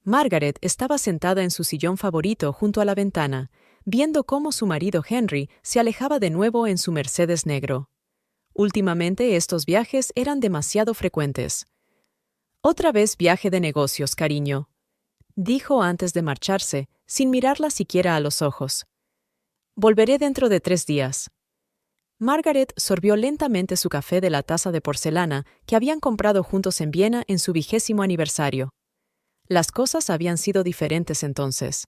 Margaret estaba sentada en su sillón favorito junto a la ventana, viendo cómo su marido Henry se alejaba de nuevo en su Mercedes negro. Últimamente estos viajes eran demasiado frecuentes. «Otra vez viaje de negocios, cariño», dijo antes de marcharse, sin mirarla siquiera a los ojos. «Volveré dentro de 3 días». Margaret sorbió lentamente su café de la taza de porcelana que habían comprado juntos en Viena en su 20º aniversario. Las cosas habían sido diferentes entonces.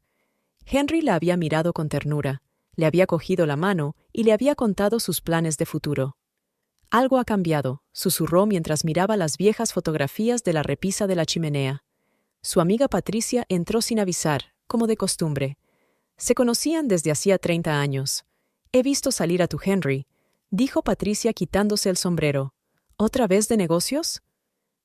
Henry la había mirado con ternura, le había cogido la mano y le había contado sus planes de futuro. «Algo ha cambiado», susurró mientras miraba las viejas fotografías de la repisa de la chimenea. Su amiga Patricia entró sin avisar, como de costumbre. Se conocían desde hacía 30 años. «He visto salir a tu Henry», dijo Patricia quitándose el sombrero. «¿Otra vez de negocios?»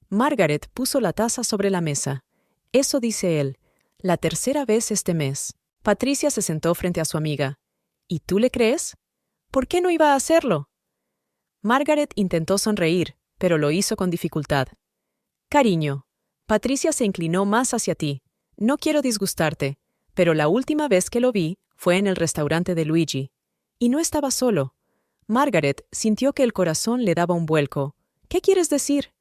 Margaret puso la taza sobre la mesa. «Eso dice él. La 3ª vez este mes». Patricia se sentó frente a su amiga. «¿Y tú le crees? ¿Por qué no iba a hacerlo?» Margaret intentó sonreír, pero lo hizo con dificultad. «Cariño». Patricia se inclinó más hacia ti. «No quiero disgustarte, pero la última vez que lo vi fue en el restaurante de Luigi. Y no estaba solo». Margaret sintió que el corazón le daba un vuelco. «¿Qué quieres decir?»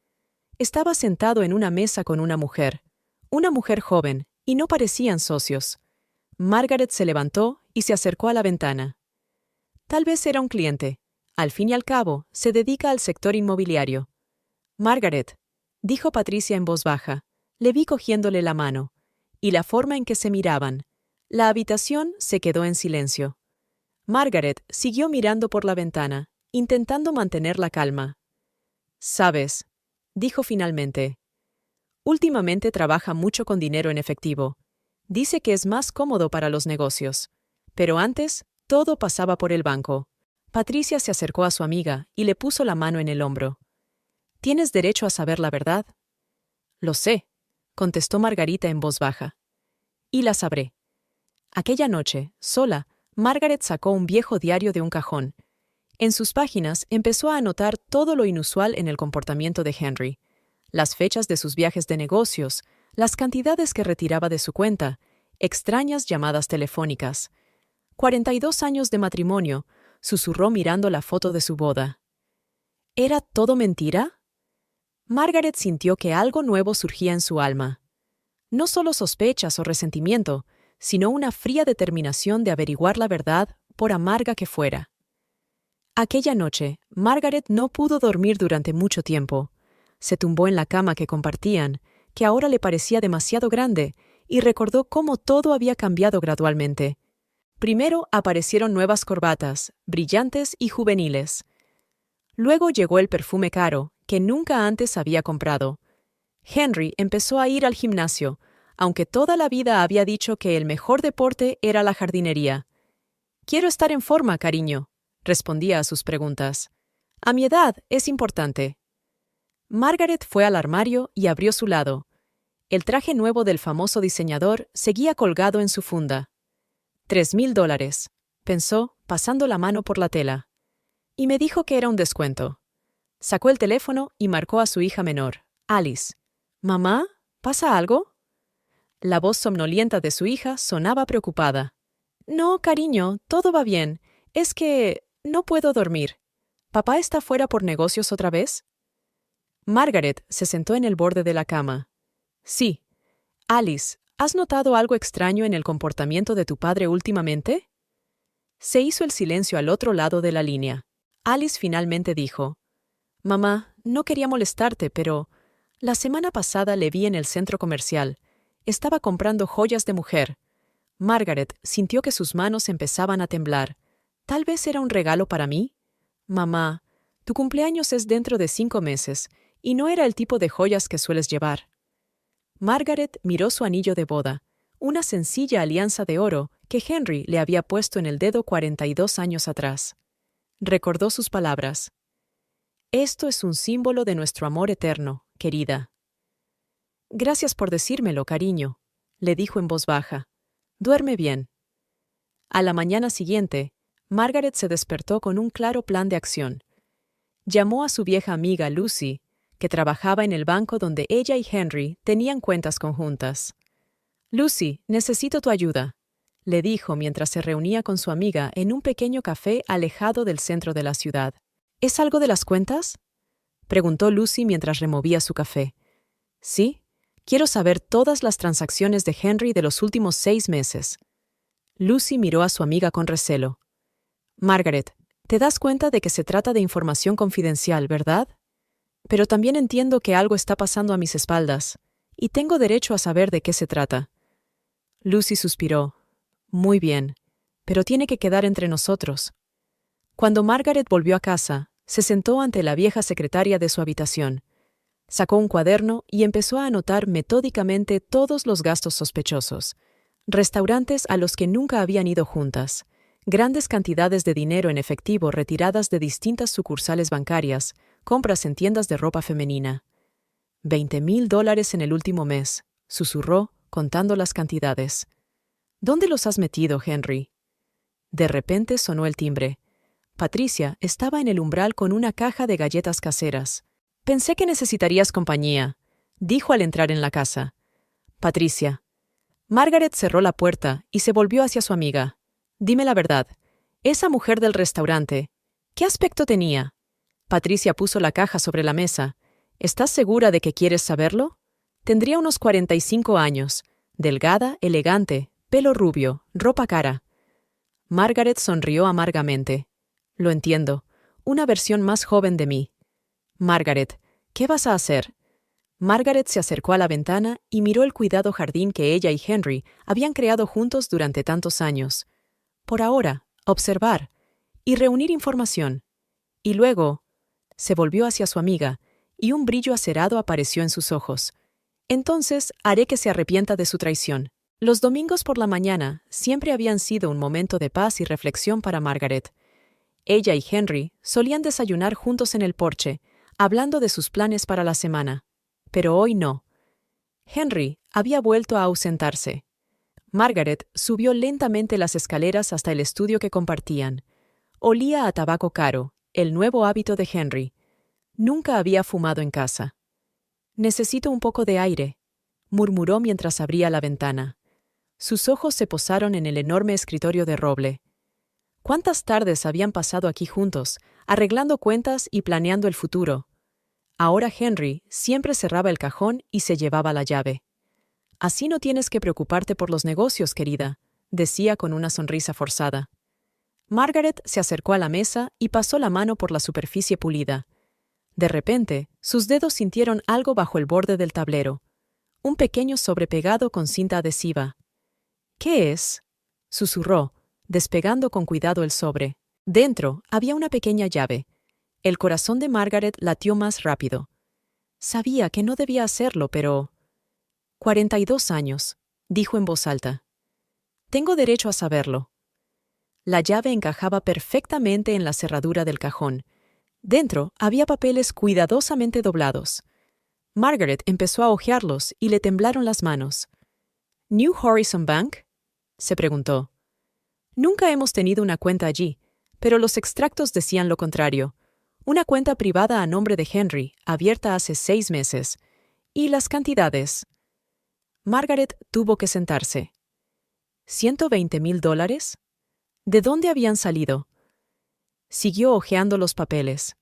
Estaba sentado en una mesa con una mujer joven, y no parecían socios. Margaret se levantó y se acercó a la ventana. Tal vez era un cliente. Al fin y al cabo, se dedica al sector inmobiliario. «Margaret», dijo Patricia en voz baja, le vi cogiéndole la mano, y la forma en que se miraban. La habitación se quedó en silencio. Margaret siguió mirando por la ventana, intentando mantener la calma. «¿Sabes?», dijo finalmente. «Últimamente trabaja mucho con dinero en efectivo. Dice que es más cómodo para los negocios. Pero antes, todo pasaba por el banco». Patricia se acercó a su amiga y le puso la mano en el hombro. «¿Tienes derecho a saber la verdad?» «Lo sé», contestó Margarita en voz baja. «Y la sabré». Aquella noche, sola, Margaret sacó un viejo diario de un cajón. En sus páginas empezó a anotar todo lo inusual en el comportamiento de Henry. Las fechas de sus viajes de negocios, las cantidades que retiraba de su cuenta, extrañas llamadas telefónicas. 42 años de matrimonio, susurró mirando la foto de su boda. ¿Era todo mentira? Margaret sintió que algo nuevo surgía en su alma. No solo sospechas o resentimiento, sino una fría determinación de averiguar la verdad, por amarga que fuera. Aquella noche, Margaret no pudo dormir durante mucho tiempo. Se tumbó en la cama que compartían, que ahora le parecía demasiado grande, y recordó cómo todo había cambiado gradualmente. Primero aparecieron nuevas corbatas, brillantes y juveniles. Luego llegó el perfume caro, que nunca antes había comprado. Henry empezó a ir al gimnasio, aunque toda la vida había dicho que el mejor deporte era la jardinería. «Quiero estar en forma, cariño», respondía a sus preguntas. «A mi edad es importante». Margaret fue al armario y abrió su lado. El traje nuevo del famoso diseñador seguía colgado en su funda. $3,000, pensó, pasando la mano por la tela. Y me dijo que era un descuento. Sacó el teléfono y marcó a su hija menor, Alice. «¿Mamá? ¿Pasa algo?» La voz somnolienta de su hija sonaba preocupada. «No, cariño, todo va bien. Es que no puedo dormir. ¿Papá está fuera por negocios otra vez?» Margaret se sentó en el borde de la cama. «Sí. Alice, ¿has notado algo extraño en el comportamiento de tu padre últimamente?» Se hizo el silencio al otro lado de la línea. Alice finalmente dijo: «Mamá, no quería molestarte, pero la semana pasada le vi en el centro comercial. Estaba comprando joyas de mujer». Margaret sintió que sus manos empezaban a temblar. «¿Tal vez era un regalo para mí?» «Mamá, tu cumpleaños es dentro de 5 meses, y no era el tipo de joyas que sueles llevar». Margaret miró su anillo de boda, una sencilla alianza de oro que Henry le había puesto en el dedo 42 años atrás. Recordó sus palabras. «Esto es un símbolo de nuestro amor eterno, querida». «Gracias por decírmelo, cariño», le dijo en voz baja. «Duerme bien». A la mañana siguiente, Margaret se despertó con un claro plan de acción. Llamó a su vieja amiga Lucy, que trabajaba en el banco donde ella y Henry tenían cuentas conjuntas. Lucy, necesito tu ayuda, le dijo mientras se reunía con su amiga en un pequeño café alejado del centro de la ciudad. ¿Es algo de las cuentas?, preguntó Lucy mientras removía su café. Sí, quiero saber todas las transacciones de Henry de los últimos 6 meses. Lucy miró a su amiga con recelo. Margaret, te das cuenta de que se trata de información confidencial, ¿verdad? Pero también entiendo que algo está pasando a mis espaldas, y tengo derecho a saber de qué se trata. Lucy suspiró. Muy bien, pero tiene que quedar entre nosotros. Cuando Margaret volvió a casa, se sentó ante la vieja secretaria de su habitación. Sacó un cuaderno y empezó a anotar metódicamente todos los gastos sospechosos. Restaurantes a los que nunca habían ido juntas, grandes cantidades de dinero en efectivo retiradas de distintas sucursales bancarias, compras en tiendas de ropa femenina. $20,000 en el último mes, susurró, contando las cantidades. ¿Dónde los has metido, Henry? De repente sonó el timbre. Patricia estaba en el umbral con una caja de galletas caseras. Pensé que necesitarías compañía, dijo al entrar en la casa. Patricia. Margaret cerró la puerta y se volvió hacia su amiga. Dime la verdad. Esa mujer del restaurante, ¿qué aspecto tenía? Patricia puso la caja sobre la mesa. ¿Estás segura de que quieres saberlo? Tendría unos 45 años, delgada, elegante, pelo rubio, ropa cara. Margaret sonrió amargamente. Lo entiendo, una versión más joven de mí. Margaret, ¿qué vas a hacer? Margaret se acercó a la ventana y miró el cuidado jardín que ella y Henry habían creado juntos durante tantos años. Por ahora, observar y reunir información. Y luego, se volvió hacia su amiga, y un brillo acerado apareció en sus ojos. Entonces haré que se arrepienta de su traición. Los domingos por la mañana siempre habían sido un momento de paz y reflexión para Margaret. Ella y Henry solían desayunar juntos en el porche, hablando de sus planes para la semana. Pero hoy no. Henry había vuelto a ausentarse. Margaret subió lentamente las escaleras hasta el estudio que compartían. Olía a tabaco caro, el nuevo hábito de Henry. Nunca había fumado en casa. Necesito un poco de aire, murmuró mientras abría la ventana. Sus ojos se posaron en el enorme escritorio de roble. ¿Cuántas tardes habían pasado aquí juntos, arreglando cuentas y planeando el futuro? Ahora Henry siempre cerraba el cajón y se llevaba la llave. Así no tienes que preocuparte por los negocios, querida, decía con una sonrisa forzada. Margaret se acercó a la mesa y pasó la mano por la superficie pulida. De repente, sus dedos sintieron algo bajo el borde del tablero. Un pequeño sobrepegado con cinta adhesiva. ¿Qué es?, susurró, despegando con cuidado el sobre. Dentro había una pequeña llave. El corazón de Margaret latió más rápido. Sabía que no debía hacerlo, pero... 42 años, dijo en voz alta. Tengo derecho a saberlo. La llave encajaba perfectamente en la cerradura del cajón. Dentro había papeles cuidadosamente doblados. Margaret empezó a hojearlos y le temblaron las manos. ¿New Horizon Bank?, se preguntó. Nunca hemos tenido una cuenta allí, pero los extractos decían lo contrario. Una cuenta privada a nombre de Henry, abierta hace 6 meses. ¿Y las cantidades? Margaret tuvo que sentarse. $120,000. ¿De dónde habían salido? Siguió hojeando los papeles.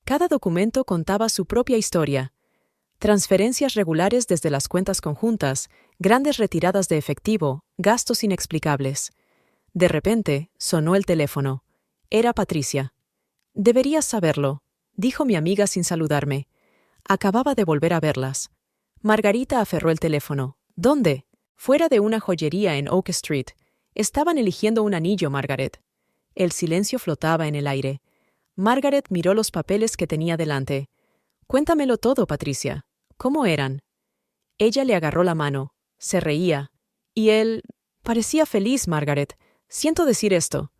Cada documento contaba su propia historia. Transferencias regulares desde las cuentas conjuntas, grandes retiradas de efectivo, gastos inexplicables. De repente, sonó el teléfono. Era Patricia. Deberías saberlo, dijo mi amiga sin saludarme. Acababa de volver a verlas. Margarita aferró el teléfono. ¿Dónde? Fuera de una joyería en Oak Street. Estaban eligiendo un anillo, Margaret. El silencio flotaba en el aire. Margaret miró los papeles que tenía delante. Cuéntamelo todo, Patricia. ¿Cómo eran? Ella le agarró la mano. Se reía. Y él... parecía feliz, Margaret. Siento decir esto.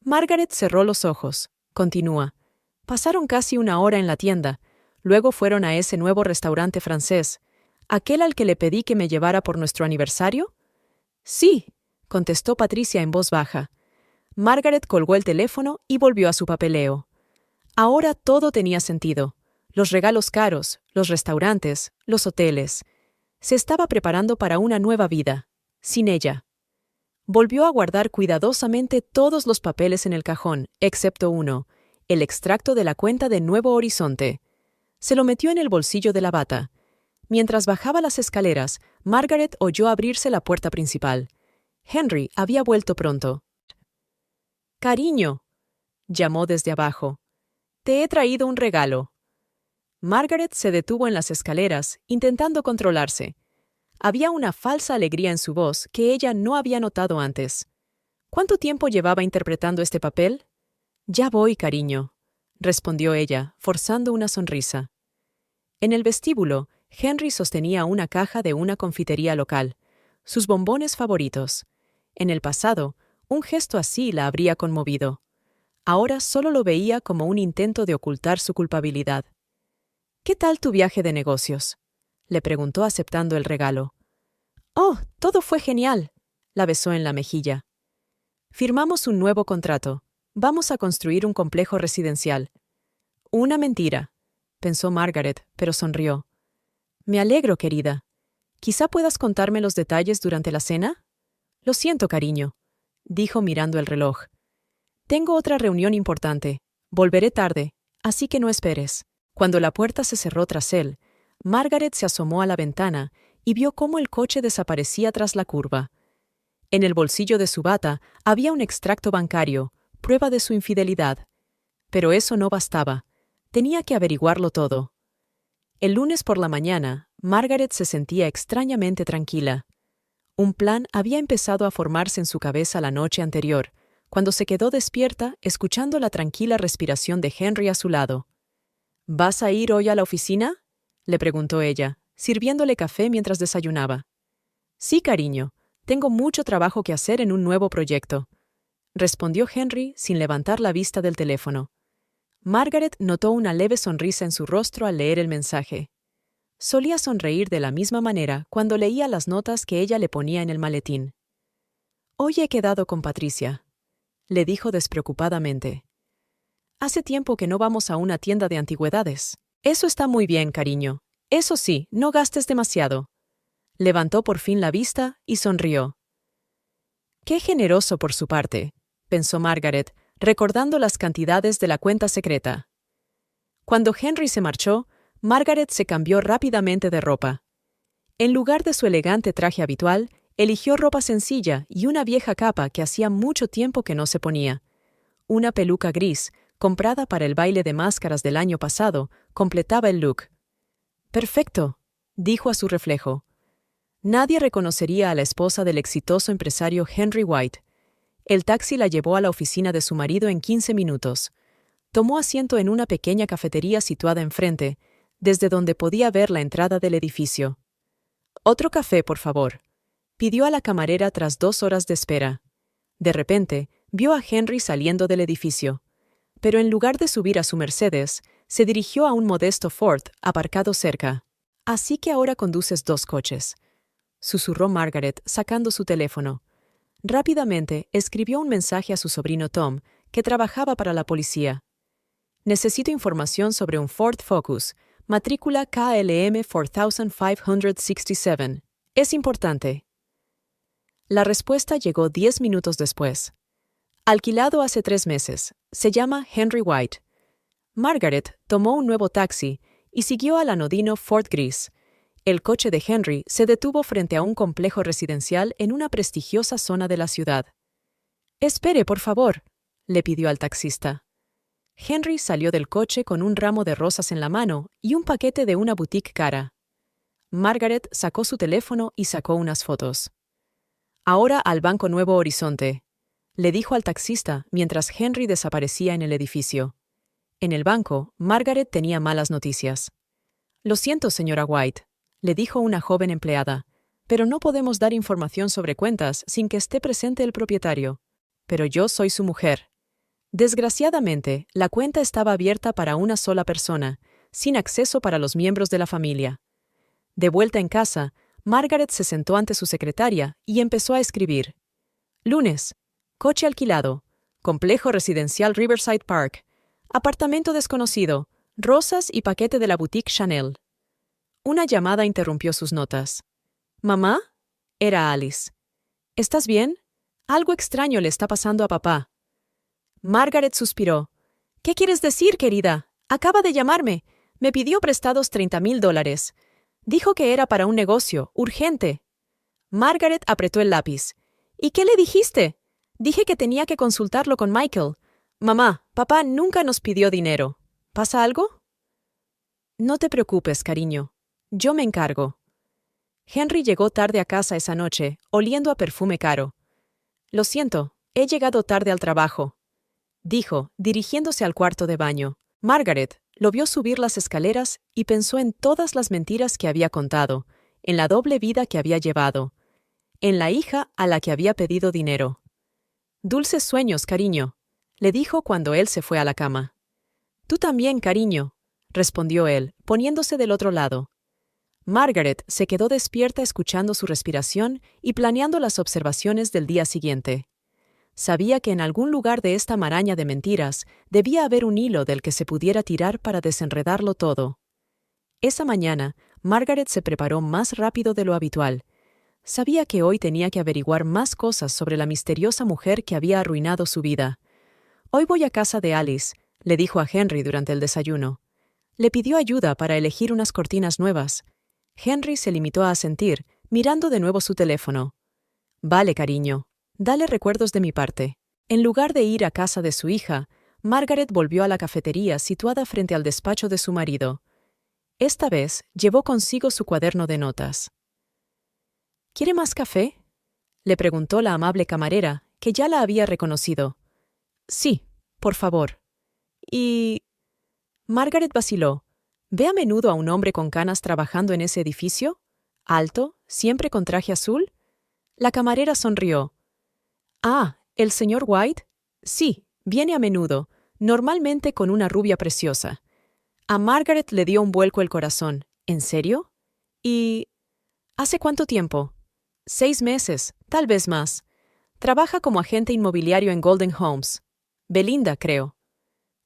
Margaret cerró los ojos. Continúa. Pasaron casi 1 hora en la tienda. Luego fueron a ese nuevo restaurante francés. ¿Aquel al que le pedí que me llevara por nuestro aniversario? Sí, contestó Patricia en voz baja. Margaret colgó el teléfono y volvió a su papeleo. Ahora todo tenía sentido. Los regalos caros, los restaurantes, los hoteles. Se estaba preparando para una nueva vida, sin ella. Volvió a guardar cuidadosamente todos los papeles en el cajón, excepto uno, el extracto de la cuenta de Nuevo Horizonte. Se lo metió en el bolsillo de la bata. Mientras bajaba las escaleras, Margaret oyó abrirse la puerta principal. Henry había vuelto pronto. «Cariño», llamó desde abajo. «Te he traído un regalo». Margaret se detuvo en las escaleras, intentando controlarse. Había una falsa alegría en su voz que ella no había notado antes. ¿Cuánto tiempo llevaba interpretando este papel? «Ya voy, cariño», respondió ella, forzando una sonrisa. En el vestíbulo, Henry sostenía una caja de una confitería local, sus bombones favoritos. En el pasado, un gesto así la habría conmovido. Ahora solo lo veía como un intento de ocultar su culpabilidad. «¿Qué tal tu viaje de negocios?», le preguntó aceptando el regalo. «Oh, todo fue genial», la besó en la mejilla. «Firmamos un nuevo contrato. Vamos a construir un complejo residencial». «Una mentira», pensó Margaret, pero sonrió. «Me alegro, querida. ¿Quizá puedas contarme los detalles durante la cena?» «Lo siento, cariño», dijo mirando el reloj. «Tengo otra reunión importante. Volveré tarde, así que no esperes». Cuando la puerta se cerró tras él, Margaret se asomó a la ventana y vio cómo el coche desaparecía tras la curva. En el bolsillo de su bata había un extracto bancario, prueba de su infidelidad. Pero eso no bastaba. Tenía que averiguarlo todo. El lunes por la mañana, Margaret se sentía extrañamente tranquila. Un plan había empezado a formarse en su cabeza la noche anterior, cuando se quedó despierta escuchando la tranquila respiración de Henry a su lado. «¿Vas a ir hoy a la oficina?», le preguntó ella, sirviéndole café mientras desayunaba. «Sí, cariño, tengo mucho trabajo que hacer en un nuevo proyecto», respondió Henry sin levantar la vista del teléfono. Margaret notó una leve sonrisa en su rostro al leer el mensaje. Solía sonreír de la misma manera cuando leía las notas que ella le ponía en el maletín. «Hoy he quedado con Patricia», le dijo despreocupadamente. «Hace tiempo que no vamos a una tienda de antigüedades». «Eso está muy bien, cariño. Eso sí, no gastes demasiado». Levantó por fin la vista y sonrió. «Qué generoso por su parte», pensó Margaret, recordando las cantidades de la cuenta secreta. Cuando Henry se marchó, Margaret se cambió rápidamente de ropa. En lugar de su elegante traje habitual, eligió ropa sencilla y una vieja capa que hacía mucho tiempo que no se ponía. Una peluca gris, comprada para el baile de máscaras del año pasado, completaba el look. «Perfecto», dijo a su reflejo. Nadie reconocería a la esposa del exitoso empresario Henry White. El taxi la llevó a la oficina de su marido en 15 minutos. Tomó asiento en una pequeña cafetería situada enfrente, desde donde podía ver la entrada del edificio. «Otro café, por favor», pidió a la camarera tras 2 horas de espera. De repente, vio a Henry saliendo del edificio. Pero en lugar de subir a su Mercedes, se dirigió a un modesto Ford aparcado cerca. «Así que ahora conduces 2 coches», susurró Margaret, sacando su teléfono. Rápidamente escribió un mensaje a su sobrino Tom, que trabajaba para la policía. «Necesito información sobre un Ford Focus, matrícula KLM 4567. Es importante». La respuesta llegó 10 minutos después. «Alquilado hace 3 meses. Se llama Henry White». Margaret tomó un nuevo taxi y siguió al anodino Ford gris. El coche de Henry se detuvo frente a un complejo residencial en una prestigiosa zona de la ciudad. «Espere, por favor», le pidió al taxista. Henry salió del coche con un ramo de rosas en la mano y un paquete de una boutique cara. Margaret sacó su teléfono y sacó unas fotos. «Ahora al Banco Nuevo Horizonte», le dijo al taxista mientras Henry desaparecía en el edificio. En el banco, Margaret tenía malas noticias. «Lo siento, señora White», le dijo una joven empleada, «pero no podemos dar información sobre cuentas sin que esté presente el propietario. Pero yo soy su mujer». Desgraciadamente, la cuenta estaba abierta para una sola persona, sin acceso para los miembros de la familia. De vuelta en casa, Margaret se sentó ante su secretaria y empezó a escribir. «Lunes. Coche alquilado. Complejo residencial Riverside Park. Apartamento desconocido. Rosas y paquete de la boutique Chanel». Una llamada interrumpió sus notas. ¿Mamá? Era Alice. ¿Estás bien? Algo extraño le está pasando a papá. Margaret suspiró. ¿Qué quieres decir, querida? Acaba de llamarme. Me pidió prestados $30,000. Dijo que era para un negocio, urgente. Margaret apretó el lápiz. ¿Y qué le dijiste? Dije que tenía que consultarlo con Michael. Mamá, papá nunca nos pidió dinero. ¿Pasa algo? No te preocupes, cariño. Yo me encargo. Henry llegó tarde a casa esa noche, oliendo a perfume caro. Lo siento, he llegado tarde al trabajo, dijo, dirigiéndose al cuarto de baño. Margaret lo vio subir las escaleras y pensó en todas las mentiras que había contado, en la doble vida que había llevado, en la hija a la que había pedido dinero. Dulces sueños, cariño, le dijo cuando él se fue a la cama. Tú también, cariño, respondió él, poniéndose del otro lado. Margaret se quedó despierta escuchando su respiración y planeando las observaciones del día siguiente. Sabía que en algún lugar de esta maraña de mentiras debía haber un hilo del que se pudiera tirar para desenredarlo todo. Esa mañana, Margaret se preparó más rápido de lo habitual. Sabía que hoy tenía que averiguar más cosas sobre la misteriosa mujer que había arruinado su vida. Hoy voy a casa de Alice, le dijo a Henry durante el desayuno. Le pidió ayuda para elegir unas cortinas nuevas. Henry se limitó a asentir, mirando de nuevo su teléfono. Vale, cariño. Dale recuerdos de mi parte. En lugar de ir a casa de su hija, Margaret volvió a la cafetería situada frente al despacho de su marido. Esta vez llevó consigo su cuaderno de notas. ¿Quiere más café?, le preguntó la amable camarera, que ya la había reconocido. Sí, por favor. Y... Margaret vaciló. ¿Ve a menudo a un hombre con canas trabajando en ese edificio? ¿Alto? ¿Siempre con traje azul? La camarera sonrió. Ah, ¿el señor White? Sí, viene a menudo, normalmente con una rubia preciosa. A Margaret le dio un vuelco el corazón. ¿En serio? ¿Y hace cuánto tiempo? 6 meses, tal vez más. Trabaja como agente inmobiliario en Golden Homes. Belinda, creo.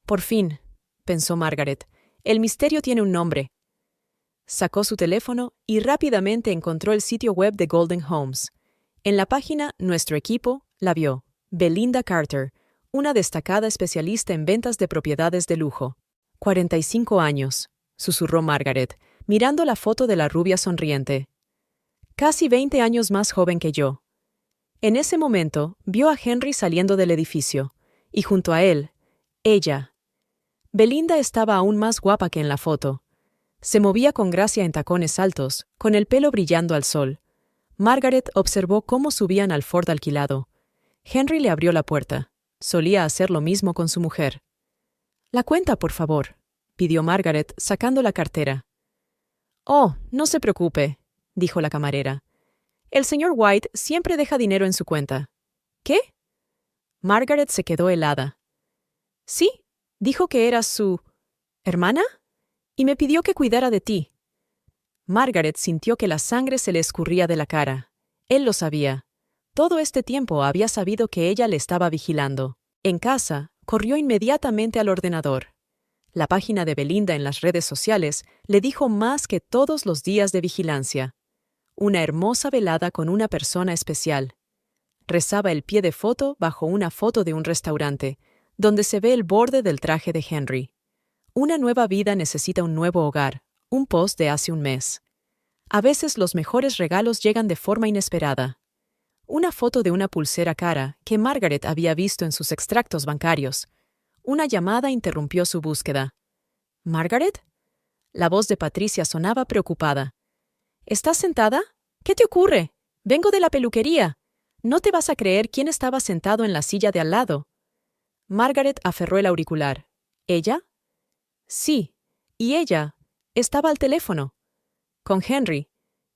Por fin, pensó Margaret, el misterio tiene un nombre. Sacó su teléfono y rápidamente encontró el sitio web de Golden Homes. En la página Nuestro equipo la vio. Belinda Carter, una destacada especialista en ventas de propiedades de lujo. 45 años, susurró Margaret, mirando la foto de la rubia sonriente. Casi 20 años más joven que yo. En ese momento, vio a Henry saliendo del edificio, y junto a él, ella. Belinda estaba aún más guapa que en la foto. Se movía con gracia en tacones altos, con el pelo brillando al sol. Margaret observó cómo subían al Ford alquilado. Henry le abrió la puerta. Solía hacer lo mismo con su mujer. «La cuenta, por favor», pidió Margaret, sacando la cartera. «Oh, no se preocupe», dijo la camarera. «El señor White siempre deja dinero en su cuenta». «¿Qué?» Margaret se quedó helada. «Sí, dijo que eras su... ¿hermana? Y me pidió que cuidara de ti». Margaret sintió que la sangre se le escurría de la cara. Él lo sabía. Todo este tiempo había sabido que ella le estaba vigilando. En casa, corrió inmediatamente al ordenador. La página de Belinda en las redes sociales le dijo más que todos los días de vigilancia. Una hermosa velada con una persona especial. Rezaba el pie de foto bajo una foto de un restaurante, donde se ve el borde del traje de Henry. Una nueva vida necesita un nuevo hogar, un post de hace un mes. A veces los mejores regalos llegan de forma inesperada. Una foto de una pulsera cara que Margaret había visto en sus extractos bancarios. Una llamada interrumpió su búsqueda. ¿Margaret? La voz de Patricia sonaba preocupada. ¿Estás sentada? ¿Qué te ocurre? Vengo de la peluquería. No te vas a creer quién estaba sentado en la silla de al lado. Margaret aferró el auricular. ¿Ella? Sí, y ella estaba al teléfono. Con Henry.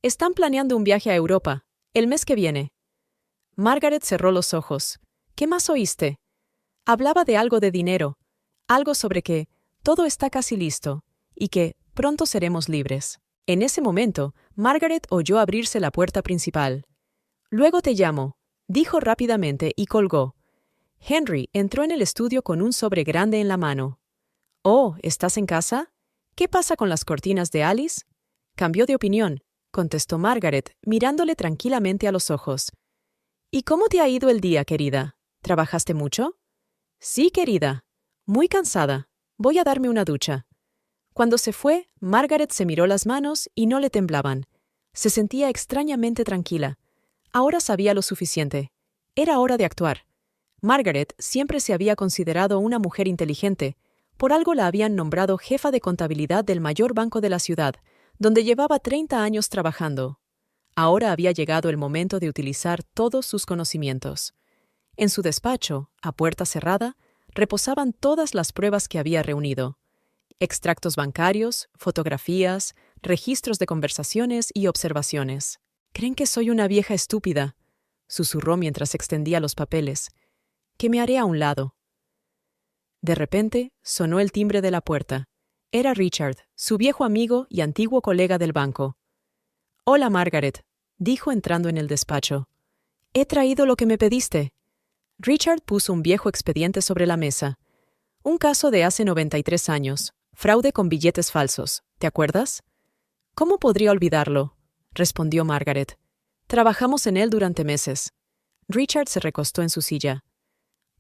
Están planeando un viaje a Europa, el mes que viene. Margaret cerró los ojos. ¿Qué más oíste? Hablaba de algo de dinero, algo sobre que todo está casi listo y que pronto seremos libres. En ese momento, Margaret oyó abrirse la puerta principal. «Luego te llamo», dijo rápidamente y colgó. Henry entró en el estudio con un sobre grande en la mano. «Oh, ¿estás en casa? ¿Qué pasa con las cortinas de Alice?» Cambió de opinión. contestó Margaret, mirándole tranquilamente a los ojos. ¿Y cómo te ha ido el día, querida? ¿Trabajaste mucho? Sí, querida. Muy cansada. Voy a darme una ducha. Cuando se fue, Margaret se miró las manos y no le temblaban. Se sentía extrañamente tranquila. Ahora sabía lo suficiente. Era hora de actuar. Margaret siempre se había considerado una mujer inteligente. Por algo la habían nombrado jefa de contabilidad del mayor banco de la ciudad, donde llevaba 30 años trabajando. Ahora había llegado el momento de utilizar todos sus conocimientos. En su despacho, a puerta cerrada, reposaban todas las pruebas que había reunido. Extractos bancarios, fotografías, registros de conversaciones y observaciones. «¿Creen que soy una vieja estúpida?», susurró mientras extendía los papeles. «Que me haré a un lado». De repente, sonó el timbre de la puerta. Era Richard, su viejo amigo y antiguo colega del banco. «Hola, Margaret», dijo entrando en el despacho. «He traído lo que me pediste». Richard puso un viejo expediente sobre la mesa. Un caso de hace 93 años. Fraude con billetes falsos. ¿Te acuerdas? «¿Cómo podría olvidarlo?», respondió Margaret. «Trabajamos en él durante meses». Richard se recostó en su silla.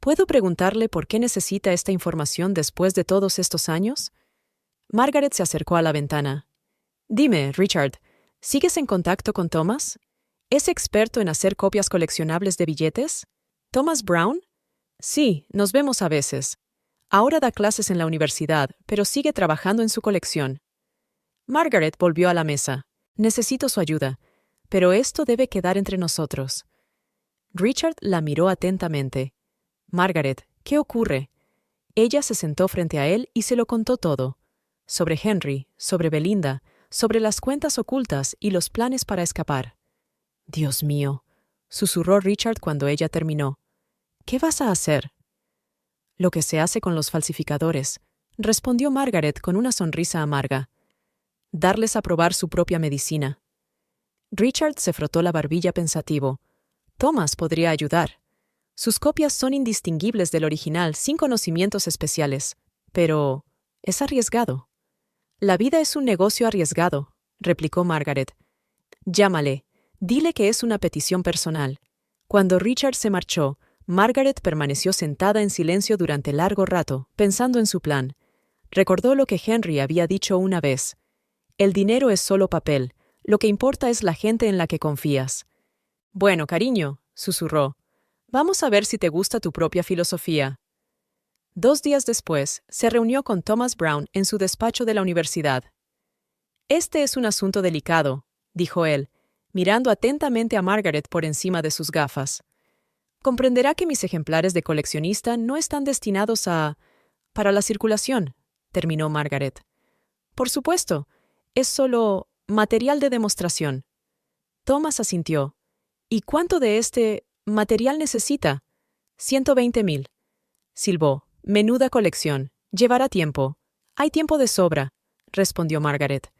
«¿Puedo preguntarle por qué necesita esta información después de todos estos años?» Margaret se acercó a la ventana. «Dime, Richard, ¿sigues en contacto con Thomas? ¿Es experto en hacer copias coleccionables de billetes? ¿Thomas Brown?» «Sí, nos vemos a veces. Ahora da clases en la universidad, pero sigue trabajando en su colección». Margaret volvió a la mesa. «Necesito su ayuda, pero esto debe quedar entre nosotros». Richard la miró atentamente. «Margaret, ¿qué ocurre?» Ella se sentó frente a él y se lo contó todo. Sobre Henry, sobre Belinda, sobre las cuentas ocultas y los planes para escapar. «Dios mío», susurró Richard cuando ella terminó. «¿Qué vas a hacer?» «Lo que se hace con los falsificadores», respondió Margaret con una sonrisa amarga. «Darles a probar su propia medicina». Richard se frotó la barbilla pensativo. Thomas podría ayudar. Sus copias son indistinguibles del original sin conocimientos especiales, pero es arriesgado. «La vida es un negocio arriesgado», replicó Margaret. «Llámale. Dile que es una petición personal». Cuando Richard se marchó, Margaret permaneció sentada en silencio durante largo rato, pensando en su plan. Recordó lo que Henry había dicho una vez. «El dinero es solo papel. Lo que importa es la gente en la que confías». «Bueno, cariño», susurró. «Vamos a ver si te gusta tu propia filosofía». 2 días después, se reunió con Thomas Brown en su despacho de la universidad. «Este es un asunto delicado», dijo él, mirando atentamente a Margaret por encima de sus gafas. «Comprenderá que mis ejemplares de coleccionista no están destinados para la circulación», terminó Margaret. «Por supuesto, es solo material de demostración». Thomas asintió. «¿Y cuánto de este material necesita?» 120,000. Silbó. «Menuda colección. Llevará tiempo». «Hay tiempo de sobra», respondió Margaret.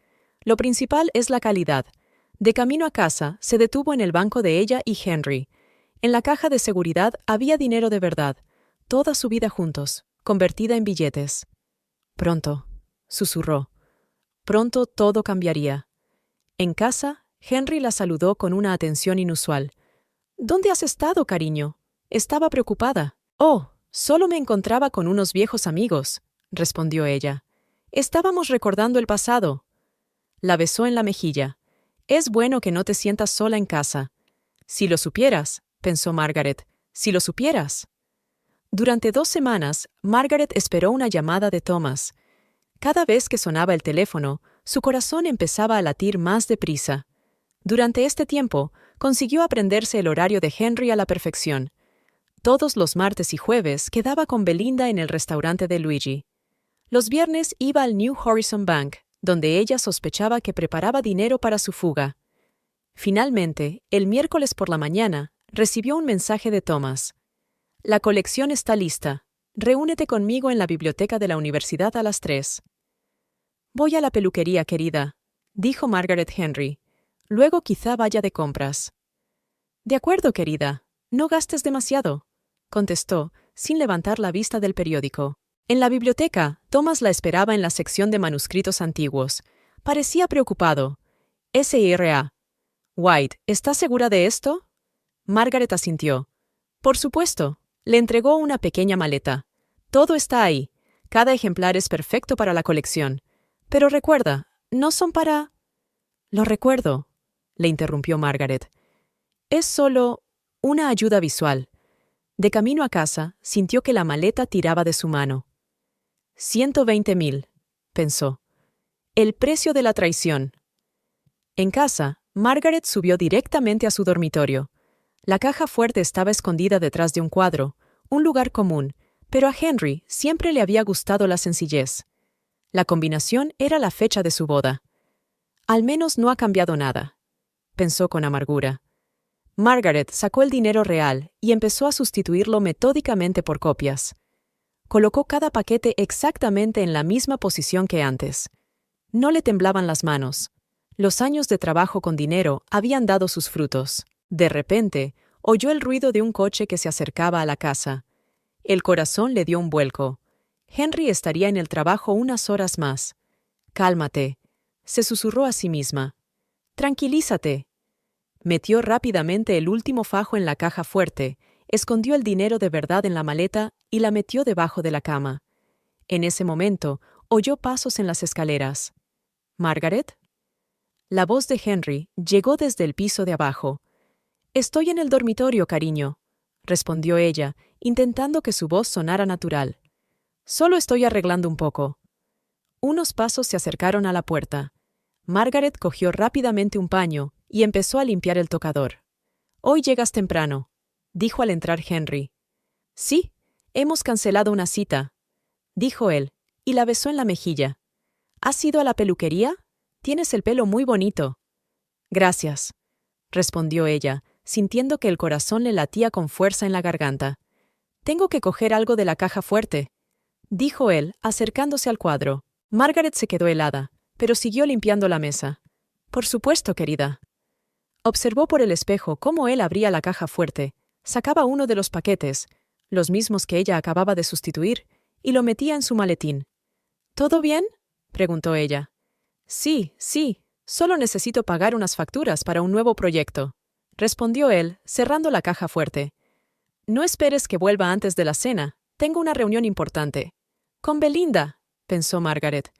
«Lo principal es la calidad». De camino a casa, se detuvo en el banco de ella y Henry. En la caja de seguridad había dinero de verdad, toda su vida juntos, convertida en billetes. «Pronto», susurró. «Pronto todo cambiaría». En casa, Henry la saludó con una atención inusual. «¿Dónde has estado, cariño?» Estaba preocupada. «Oh, solo me encontraba con unos viejos amigos», respondió ella. «Estábamos recordando el pasado». La besó en la mejilla. «Es bueno que no te sientas sola en casa». «Si lo supieras», pensó Margaret, «si lo supieras». Durante 2 semanas, Margaret esperó una llamada de Thomas. Cada vez que sonaba el teléfono, su corazón empezaba a latir más deprisa. Durante este tiempo, consiguió aprenderse el horario de Henry a la perfección. Todos los martes y jueves quedaba con Belinda en el restaurante de Luigi. Los viernes iba al New Horizon Bank, donde ella sospechaba que preparaba dinero para su fuga. Finalmente, el miércoles por la mañana, recibió un mensaje de Thomas. «La colección está lista. Reúnete conmigo en la biblioteca de la universidad a las 3». «Voy a la peluquería, querida», dijo Margaret Henry. «Luego quizá vaya de compras». «De acuerdo, querida. No gastes demasiado», contestó, sin levantar la vista del periódico. En la biblioteca, Thomas la esperaba en la sección de manuscritos antiguos. Parecía preocupado. SRA. White, ¿estás segura de esto? Margaret asintió. Por supuesto. Le entregó una pequeña maleta. Todo está ahí. Cada ejemplar es perfecto para la colección. Pero recuerda, no son para... Lo recuerdo, le interrumpió Margaret. Es solo una ayuda visual. De camino a casa, sintió que la maleta tiraba de su mano. 120,000, pensó. El precio de la traición. En casa, Margaret subió directamente a su dormitorio. La caja fuerte estaba escondida detrás de un cuadro, un lugar común, pero a Henry siempre le había gustado la sencillez. La combinación era la fecha de su boda. Al menos no ha cambiado nada, pensó con amargura. Margaret sacó el dinero real y empezó a sustituirlo metódicamente por copias. Colocó cada paquete exactamente en la misma posición que antes. No le temblaban las manos. Los años de trabajo con dinero habían dado sus frutos. De repente, oyó el ruido de un coche que se acercaba a la casa. El corazón le dio un vuelco. Henry estaría en el trabajo unas horas más. «Cálmate», se susurró a sí misma. «Tranquilízate». Metió rápidamente el último fajo en la caja fuerte, escondió el dinero de verdad en la maleta y la metió debajo de la cama. En ese momento, oyó pasos en las escaleras. «¿Margaret?» La voz de Henry llegó desde el piso de abajo. «Estoy en el dormitorio, cariño», respondió ella, intentando que su voz sonara natural. «Solo estoy arreglando un poco». Unos pasos se acercaron a la puerta. Margaret cogió rápidamente un paño y empezó a limpiar el tocador. «Hoy llegas temprano», dijo al entrar Henry. «Sí, hemos cancelado una cita», dijo él, y la besó en la mejilla. «¿Has ido a la peluquería? Tienes el pelo muy bonito». «Gracias», respondió ella, sintiendo que el corazón le latía con fuerza en la garganta. «Tengo que coger algo de la caja fuerte», dijo él, acercándose al cuadro. Margaret se quedó helada, pero siguió limpiando la mesa. «Por supuesto, querida». Observó por el espejo cómo él abría la caja fuerte, sacaba uno de los paquetes, los mismos que ella acababa de sustituir, y lo metía en su maletín. «¿Todo bien?», preguntó ella. «Sí, solo necesito pagar unas facturas para un nuevo proyecto», respondió él, cerrando la caja fuerte. «No esperes que vuelva antes de la cena, tengo una reunión importante». «Con Belinda», pensó Margaret,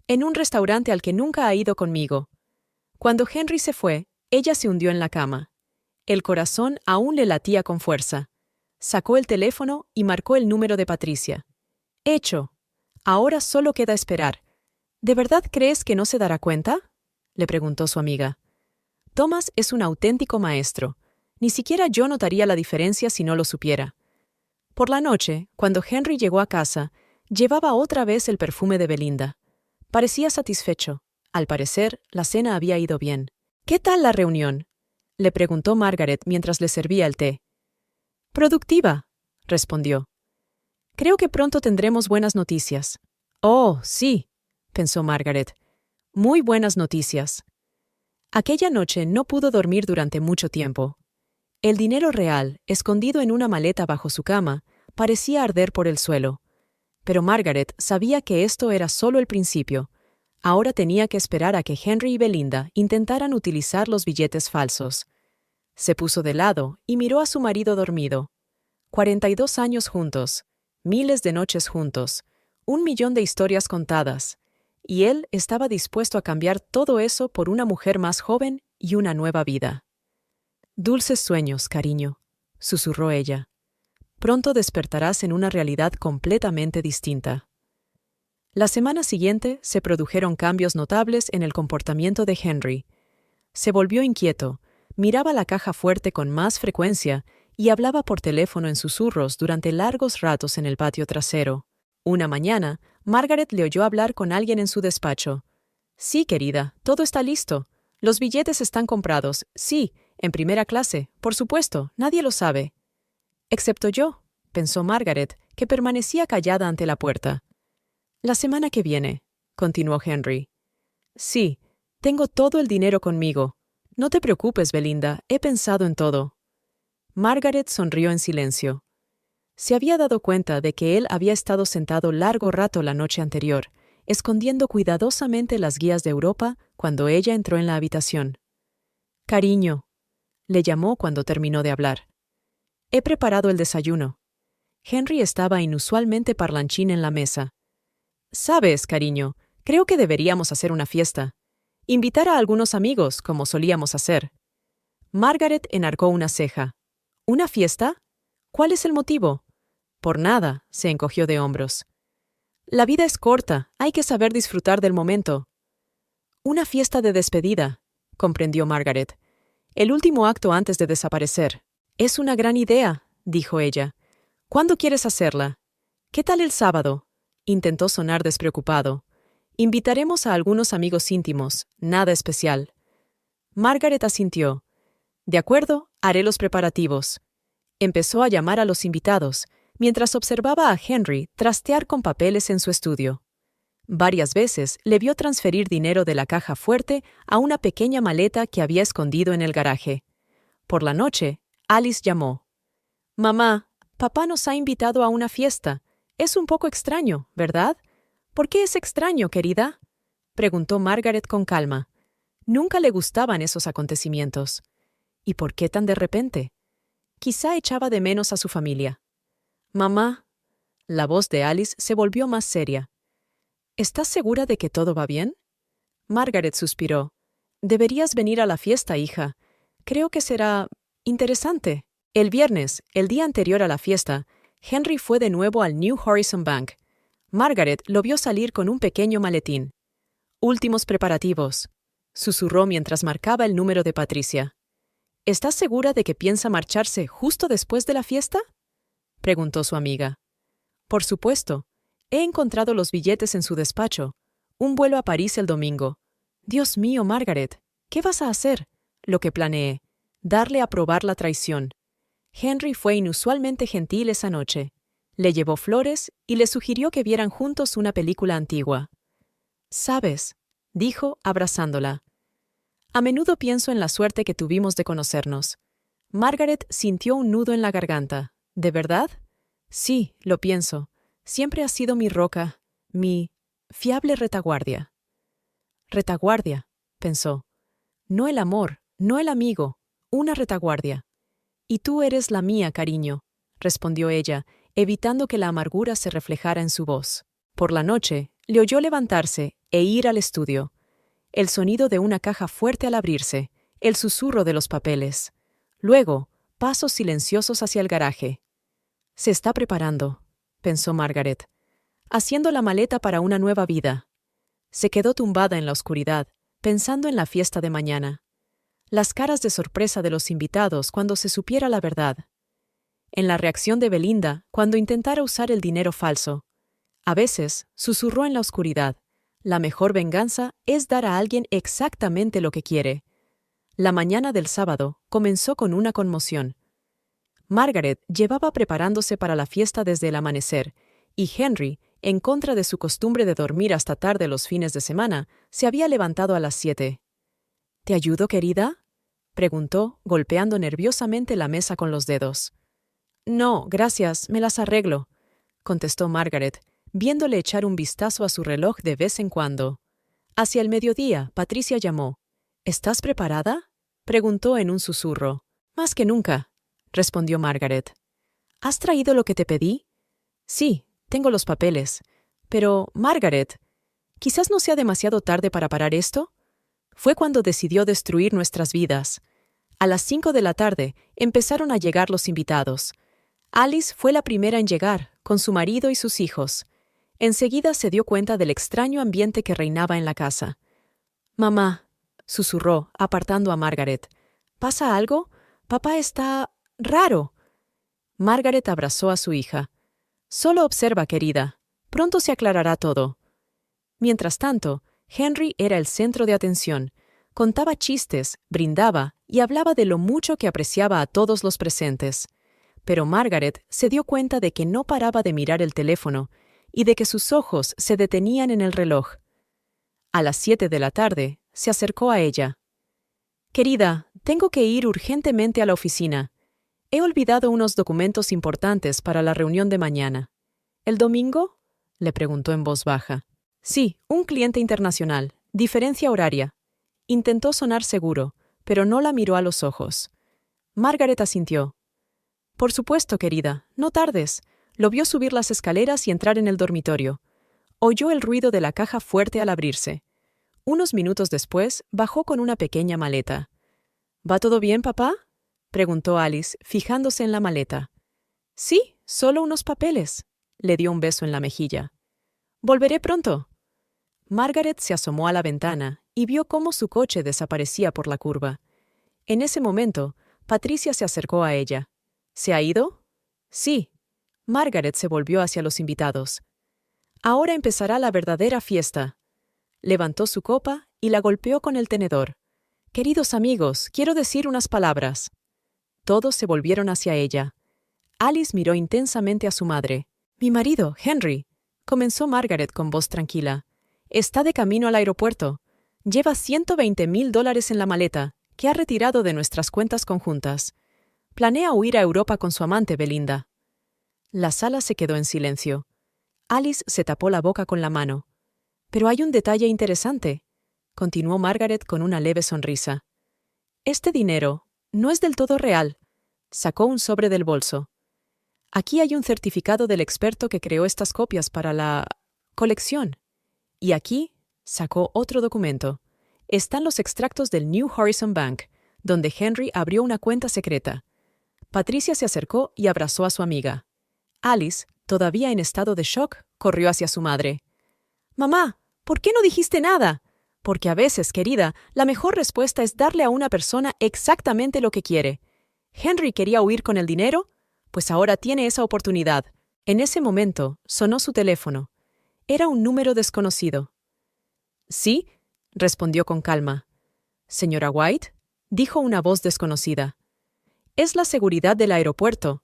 «en un restaurante al que nunca ha ido conmigo». Cuando Henry se fue, ella se hundió en la cama. El corazón aún le latía con fuerza. Sacó el teléfono y marcó el número de Patricia. «Hecho. Ahora solo queda esperar». «¿De verdad crees que no se dará cuenta?», le preguntó su amiga. «Thomas es un auténtico maestro. Ni siquiera yo notaría la diferencia si no lo supiera». Por la noche, cuando Henry llegó a casa, llevaba otra vez el perfume de Belinda. Parecía satisfecho. Al parecer, la cena había ido bien. «¿Qué tal la reunión?», le preguntó Margaret mientras le servía el té. «Productiva», respondió. «Creo que pronto tendremos buenas noticias». «Oh, sí», pensó Margaret. «Muy buenas noticias». Aquella noche no pudo dormir durante mucho tiempo. El dinero real, escondido en una maleta bajo su cama, parecía arder por el suelo. Pero Margaret sabía que esto era solo el principio. Ahora tenía que esperar a que Henry y Belinda intentaran utilizar los billetes falsos. Se puso de lado y miró a su marido dormido. 42 años juntos, miles de noches juntos, 1,000,000 de historias contadas, y él estaba dispuesto a cambiar todo eso por una mujer más joven y una nueva vida. «Dulces sueños, cariño», susurró ella. «Pronto despertarás en una realidad completamente distinta». La semana siguiente se produjeron cambios notables en el comportamiento de Henry. Se volvió inquieto, miraba la caja fuerte con más frecuencia y hablaba por teléfono en susurros durante largos ratos en el patio trasero. Una mañana, Margaret le oyó hablar con alguien en su despacho. «Sí, querida, todo está listo. Los billetes están comprados, sí, en primera clase, por supuesto, nadie lo sabe». «Excepto yo», pensó Margaret, que permanecía callada ante la puerta. «La semana que viene», continuó Henry. «Sí, tengo todo el dinero conmigo. No te preocupes, Belinda, he pensado en todo». Margaret sonrió en silencio. Se había dado cuenta de que él había estado sentado largo rato la noche anterior, escondiendo cuidadosamente las guías de Europa cuando ella entró en la habitación. «Cariño», le llamó cuando terminó de hablar. «He preparado el desayuno». Henry estaba inusualmente parlanchín en la mesa. «Sabes, cariño, creo que deberíamos hacer una fiesta. Invitar a algunos amigos, como solíamos hacer». Margaret enarcó una ceja. «¿Una fiesta? ¿Cuál es el motivo?» «Por nada», se encogió de hombros. «La vida es corta, hay que saber disfrutar del momento». «Una fiesta de despedida», comprendió Margaret. «El último acto antes de desaparecer». «Es una gran idea», dijo ella. «¿Cuándo quieres hacerla?» «¿Qué tal el sábado?» Intentó sonar despreocupado. «Invitaremos a algunos amigos íntimos, nada especial». Margaret asintió. «De acuerdo, haré los preparativos». Empezó a llamar a los invitados, mientras observaba a Henry trastear con papeles en su estudio. Varias veces le vio transferir dinero de la caja fuerte a una pequeña maleta que había escondido en el garaje. Por la noche, Alice llamó. «Mamá, papá nos ha invitado a una fiesta. Es un poco extraño, ¿verdad?» «¿Por qué es extraño, querida?», preguntó Margaret con calma. Nunca le gustaban esos acontecimientos. ¿Y por qué tan de repente? Quizá echaba de menos a su familia. «Mamá», la voz de Alice se volvió más seria. «¿Estás segura de que todo va bien?» Margaret suspiró. «Deberías venir a la fiesta, hija. Creo que será interesante». El viernes, el día anterior a la fiesta, Henry fue de nuevo al New Horizon Bank. Margaret lo vio salir con un pequeño maletín. «Últimos preparativos», susurró mientras marcaba el número de Patricia. «¿Estás segura de que piensa marcharse justo después de la fiesta?», preguntó su amiga. «Por supuesto. He encontrado los billetes en su despacho. Un vuelo a París el domingo». «Dios mío, Margaret, ¿qué vas a hacer?». «Lo que planeé. Darle a probar la traición». Henry fue inusualmente gentil esa noche. Le llevó flores y le sugirió que vieran juntos una película antigua. «¿Sabes?», dijo, abrazándola. «A menudo pienso en la suerte que tuvimos de conocernos». Margaret sintió un nudo en la garganta. «¿De verdad?». «Sí, lo pienso. Siempre has sido mi roca, mi fiable retaguardia». «Retaguardia», pensó. «No el amor, no el amigo, una retaguardia». «Y tú eres la mía, cariño», respondió ella, evitando que la amargura se reflejara en su voz. Por la noche, le oyó levantarse e ir al estudio. El sonido de una caja fuerte al abrirse, el susurro de los papeles. Luego, pasos silenciosos hacia el garaje. «Se está preparando», pensó Margaret, «haciendo la maleta para una nueva vida». Se quedó tumbada en la oscuridad, pensando en la fiesta de mañana. Las caras de sorpresa de los invitados cuando se supiera la verdad. En la reacción de Belinda cuando intentara usar el dinero falso. A veces, susurró en la oscuridad, la mejor venganza es dar a alguien exactamente lo que quiere. La mañana del sábado comenzó con una conmoción. Margaret llevaba preparándose para la fiesta desde el amanecer, y Henry, en contra de su costumbre de dormir hasta tarde los fines de semana, se había levantado a las 7. «¿Te ayudo, querida?», preguntó, golpeando nerviosamente la mesa con los dedos. «No, gracias, me las arreglo», contestó Margaret, viéndole echar un vistazo a su reloj de vez en cuando. Hacia el mediodía, Patricia llamó. «¿Estás preparada?», preguntó en un susurro. «Más que nunca», respondió Margaret. «¿Has traído lo que te pedí?». «Sí, tengo los papeles. Pero, Margaret, ¿quizás no sea demasiado tarde para parar esto?». Fue cuando decidió destruir nuestras vidas. A las 5 de la tarde empezaron a llegar los invitados. Alice fue la primera en llegar, con su marido y sus hijos. Enseguida se dio cuenta del extraño ambiente que reinaba en la casa. «Mamá», susurró, apartando a Margaret. «¿Pasa algo? Papá está raro». Margaret abrazó a su hija. «Solo observa, querida. Pronto se aclarará todo». Mientras tanto, Henry era el centro de atención. Contaba chistes, brindaba y hablaba de lo mucho que apreciaba a todos los presentes. Pero Margaret se dio cuenta de que no paraba de mirar el teléfono y de que sus ojos se detenían en el reloj. A las 7 de la tarde, se acercó a ella. «Querida, tengo que ir urgentemente a la oficina. He olvidado unos documentos importantes para la reunión de mañana». «¿El domingo?», le preguntó en voz baja. Sí, un cliente internacional. Diferencia horaria. Intentó sonar seguro, pero no la miró a los ojos. Margaret asintió. Por supuesto, querida, no tardes. Lo vio subir las escaleras y entrar en el dormitorio. Oyó el ruido de la caja fuerte al abrirse. Unos minutos después, bajó con una pequeña maleta. ¿Va todo bien, papá?, preguntó Alice, fijándose en la maleta. Sí, solo unos papeles. Le dio un beso en la mejilla. Volveré pronto. Margaret se asomó a la ventana y vio cómo su coche desaparecía por la curva. En ese momento, Patricia se acercó a ella. ¿Se ha ido? Sí. Margaret se volvió hacia los invitados. Ahora empezará la verdadera fiesta. Levantó su copa y la golpeó con el tenedor. Queridos amigos, quiero decir unas palabras. Todos se volvieron hacia ella. Alice miró intensamente a su madre. Mi marido, Henry, comenzó Margaret con voz tranquila. Está de camino al aeropuerto. Lleva $120,000 en la maleta, que ha retirado de nuestras cuentas conjuntas. Planea huir a Europa con su amante, Belinda. La sala se quedó en silencio. Alice se tapó la boca con la mano. Pero hay un detalle interesante, continuó Margaret con una leve sonrisa. Este dinero no es del todo real. Sacó un sobre del bolso. Aquí hay un certificado del experto que creó estas copias para la colección. Y aquí sacó otro documento. Están los extractos del New Horizon Bank, donde Henry abrió una cuenta secreta. Patricia se acercó y abrazó a su amiga. Alice, todavía en estado de shock, corrió hacia su madre. «Mamá, ¿por qué no dijiste nada?» Porque a veces, querida, la mejor respuesta es darle a una persona exactamente lo que quiere. ¿Henry quería huir con el dinero? Pues ahora tiene esa oportunidad. En ese momento, sonó su teléfono. Era un número desconocido. «Sí», respondió con calma. «Señora White», dijo una voz desconocida. «Es la seguridad del aeropuerto».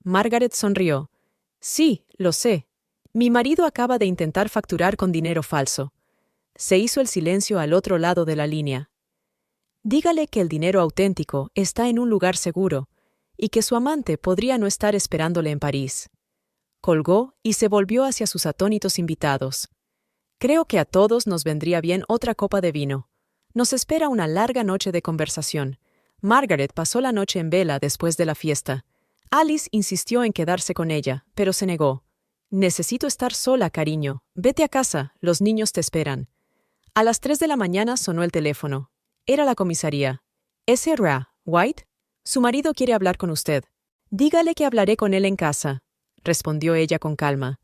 Margaret sonrió. «Sí, lo sé. Mi marido acaba de intentar facturar con dinero falso». Se hizo el silencio al otro lado de la línea. Dígale que el dinero auténtico está en un lugar seguro y que su amante podría no estar esperándole en París. Colgó y se volvió hacia sus atónitos invitados. Creo que a todos nos vendría bien otra copa de vino. Nos espera una larga noche de conversación. Margaret pasó la noche en vela después de la fiesta. Alice insistió en quedarse con ella, pero se negó. «Necesito estar sola, cariño. Vete a casa, los niños te esperan». A las 3 de la mañana sonó el teléfono. Era la comisaría. «¿Es White? Su marido quiere hablar con usted». «Dígale que hablaré con él en casa», respondió ella con calma.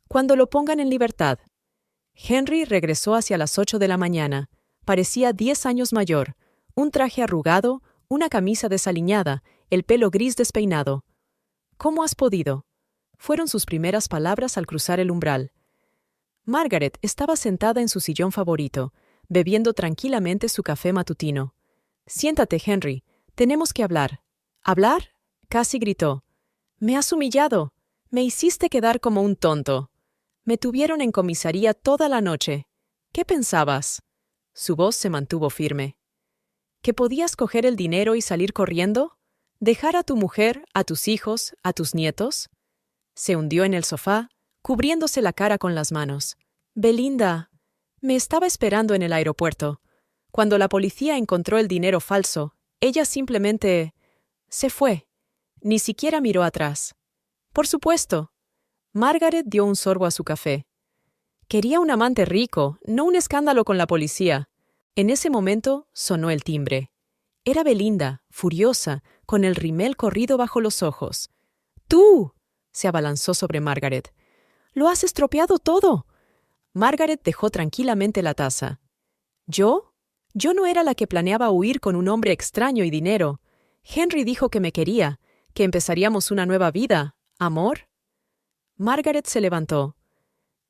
«Cuando lo pongan en libertad». Henry regresó hacia las 8 de la mañana. Parecía 10 años mayor. Un traje arrugado, una camisa desaliñada, el pelo gris despeinado. «¿Cómo has podido?», fueron sus primeras palabras al cruzar el umbral. Margaret estaba sentada en su sillón favorito, bebiendo tranquilamente su café matutino. «Siéntate, Henry. Tenemos que hablar». «¿Hablar?», casi gritó. «Me has humillado. Me hiciste quedar como un tonto. Me tuvieron en comisaría toda la noche. ¿Qué pensabas?». Su voz se mantuvo firme. «¿Que podías coger el dinero y salir corriendo? ¿Dejar a tu mujer, a tus hijos, a tus nietos?». Se hundió en el sofá, cubriéndose la cara con las manos. «Belinda, me estaba esperando en el aeropuerto. Cuando la policía encontró el dinero falso, ella simplemente se fue. Ni siquiera miró atrás». «Por supuesto». Margaret dio un sorbo a su café. Quería un amante rico, no un escándalo con la policía. En ese momento sonó el timbre. Era Belinda, furiosa, con el rímel corrido bajo los ojos. «¡Tú!», se abalanzó sobre Margaret. «¡Lo has estropeado todo!». Margaret dejó tranquilamente la taza. «¿Yo? Yo no era la que planeaba huir con un hombre extraño y dinero. Henry dijo que me quería, que empezaríamos una nueva vida. ¿Amor?». Margaret se levantó.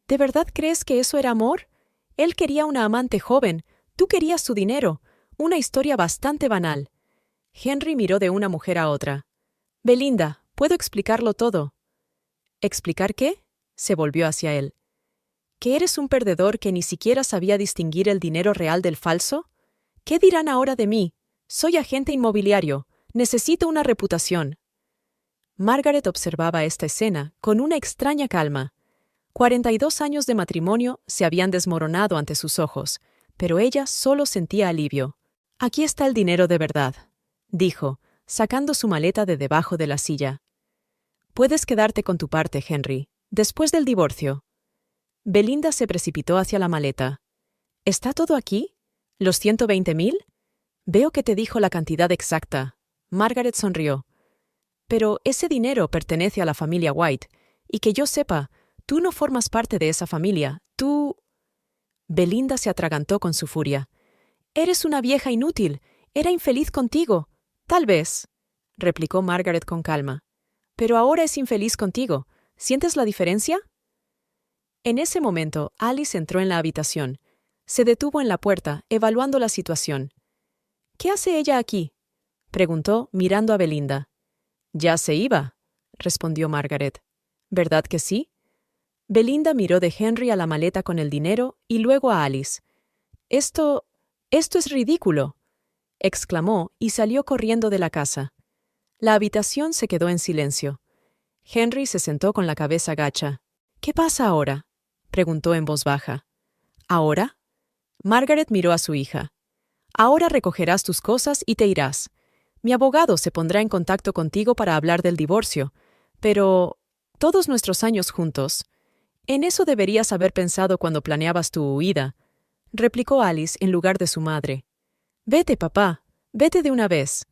«¿De verdad crees que eso era amor? Él quería una amante joven, tú querías su dinero. Una historia bastante banal». Henry miró de una mujer a otra. «Belinda, puedo explicarlo todo». «¿Explicar qué?», se volvió hacia él. ¿Que eres un perdedor que ni siquiera sabía distinguir el dinero real del falso? ¿Qué dirán ahora de mí? Soy agente inmobiliario. Necesito una reputación». Margaret observaba esta escena con una extraña calma. 42 años de matrimonio se habían desmoronado ante sus ojos, pero ella solo sentía alivio. «Aquí está el dinero de verdad», dijo, sacando su maleta de debajo de la silla. «Puedes quedarte con tu parte, Henry, después del divorcio». Belinda se precipitó hacia la maleta. «¿Está todo aquí? ¿Los 120,000? Veo que te dijo la cantidad exacta». Margaret sonrió. «Pero ese dinero pertenece a la familia White, y que yo sepa, tú no formas parte de esa familia. Tú...» Belinda se atragantó con su furia. «Eres una vieja inútil. Era infeliz contigo. Tal vez», replicó Margaret con calma. «Pero ahora es infeliz contigo. ¿Sientes la diferencia?» En ese momento, Alice entró en la habitación. Se detuvo en la puerta, evaluando la situación. «¿Qué hace ella aquí?», preguntó, mirando a Belinda. «Ya se iba», respondió Margaret. «¿Verdad que sí?». Belinda miró de Henry a la maleta con el dinero y luego a Alice. Esto es ridículo», exclamó y salió corriendo de la casa. La habitación se quedó en silencio. Henry se sentó con la cabeza gacha. «¿Qué pasa ahora?», preguntó en voz baja. «¿Ahora?». Margaret miró a su hija. «Ahora recogerás tus cosas y te irás. Mi abogado se pondrá en contacto contigo para hablar del divorcio. Pero... todos nuestros años juntos. En eso deberías haber pensado cuando planeabas tu huida», replicó Alice en lugar de su madre. «Vete, papá. Vete de una vez».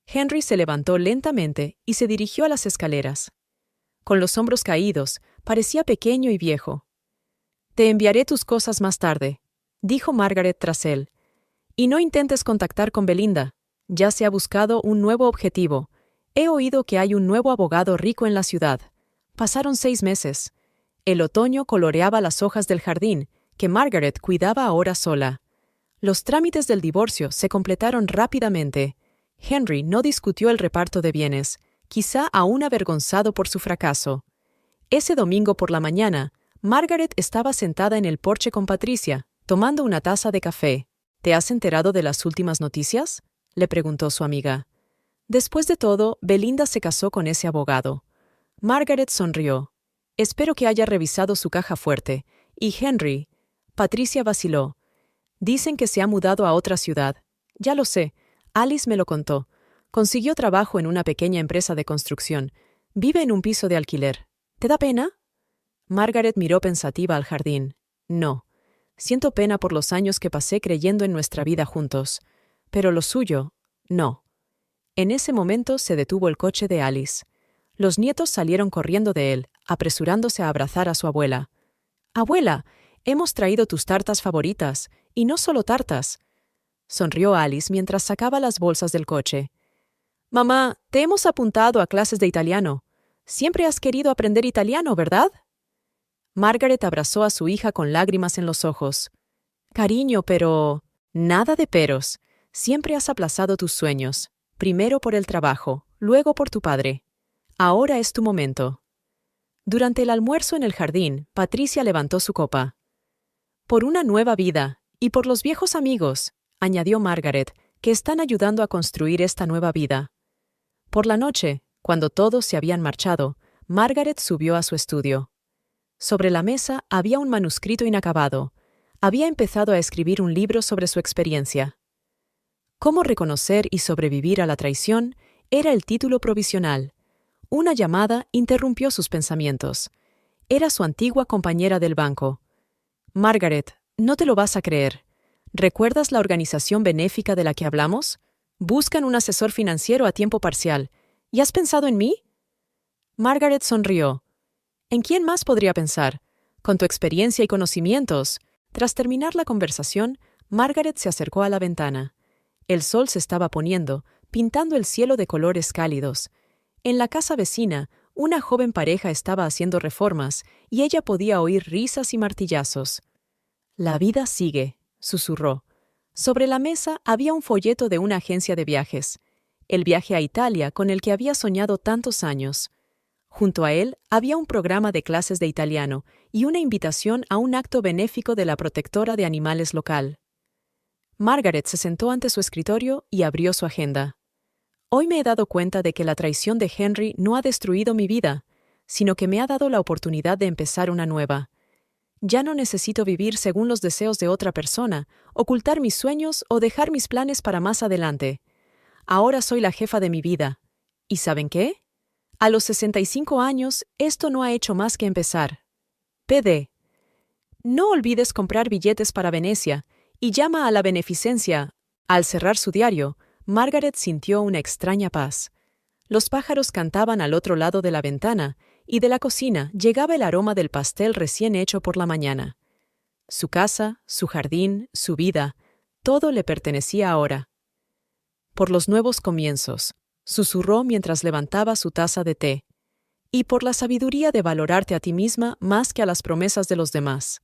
Henry se levantó lentamente y se dirigió a las escaleras. Con los hombros caídos, parecía pequeño y viejo. «Te enviaré tus cosas más tarde», dijo Margaret tras él. «Y no intentes contactar con Belinda. Ya se ha buscado un nuevo objetivo. He oído que hay un nuevo abogado rico en la ciudad. Pasaron 6 meses. El otoño coloreaba las hojas del jardín, que Margaret cuidaba ahora sola. Los trámites del divorcio se completaron rápidamente. Henry no discutió el reparto de bienes, quizá aún avergonzado por su fracaso. Ese domingo por la mañana, Margaret estaba sentada en el porche con Patricia, tomando una taza de café. «¿Te has enterado de las últimas noticias?», le preguntó su amiga. Después de todo, Belinda se casó con ese abogado. Margaret sonrió. «Espero que haya revisado su caja fuerte. Y Henry...». Patricia vaciló. «Dicen que se ha mudado a otra ciudad. Ya lo sé. Alice me lo contó. Consiguió trabajo en una pequeña empresa de construcción. Vive en un piso de alquiler. ¿Te da pena?». Margaret miró pensativa al jardín. «No. Siento pena por los años que pasé creyendo en nuestra vida juntos. Pero lo suyo, no». En ese momento se detuvo el coche de Alice. Los nietos salieron corriendo de él, apresurándose a abrazar a su abuela. «Abuela, hemos traído tus tartas favoritas, y no solo tartas», sonrió Alice mientras sacaba las bolsas del coche. «Mamá, te hemos apuntado a clases de italiano. Siempre has querido aprender italiano, ¿verdad?». Margaret abrazó a su hija con lágrimas en los ojos. «Cariño, pero...». «Nada de peros. Siempre has aplazado tus sueños. Primero por el trabajo, luego por tu padre. Ahora es tu momento». Durante el almuerzo en el jardín, Patricia levantó su copa. «Por una nueva vida, y por los viejos amigos», añadió Margaret, «que están ayudando a construir esta nueva vida». Por la noche, cuando todos se habían marchado, Margaret subió a su estudio. Sobre la mesa había un manuscrito inacabado. Había empezado a escribir un libro sobre su experiencia. «Cómo reconocer y sobrevivir a la traición» era el título provisional. Una llamada interrumpió sus pensamientos. Era su antigua compañera del banco. «Margaret, no te lo vas a creer. ¿Recuerdas la organización benéfica de la que hablamos? Buscan un asesor financiero a tiempo parcial. ¿Y has pensado en mí?». Margaret sonrió. «¿En quién más podría pensar? Con tu experiencia y conocimientos». Tras terminar la conversación, Margaret se acercó a la ventana. El sol se estaba poniendo, pintando el cielo de colores cálidos. En la casa vecina, una joven pareja estaba haciendo reformas y ella podía oír risas y martillazos. «La vida sigue», susurró. Sobre la mesa había un folleto de una agencia de viajes. El viaje a Italia con el que había soñado tantos años. Junto a él había un programa de clases de italiano y una invitación a un acto benéfico de la protectora de animales local. Margaret se sentó ante su escritorio y abrió su agenda. «Hoy me he dado cuenta de que la traición de Henry no ha destruido mi vida, sino que me ha dado la oportunidad de empezar una nueva. Ya no necesito vivir según los deseos de otra persona, ocultar mis sueños o dejar mis planes para más adelante. Ahora soy la jefa de mi vida. ¿Y saben qué? A los 65 años, esto no ha hecho más que empezar. PD. No olvides comprar billetes para Venecia y llama a la beneficencia. Al cerrar su diario, Margaret sintió una extraña paz. Los pájaros cantaban al otro lado de la ventana y de la cocina llegaba el aroma del pastel recién hecho por la mañana. Su casa, su jardín, su vida, todo le pertenecía ahora. Por los nuevos comienzos, susurró mientras levantaba su taza de té. Y por la sabiduría de valorarte a ti misma más que a las promesas de los demás.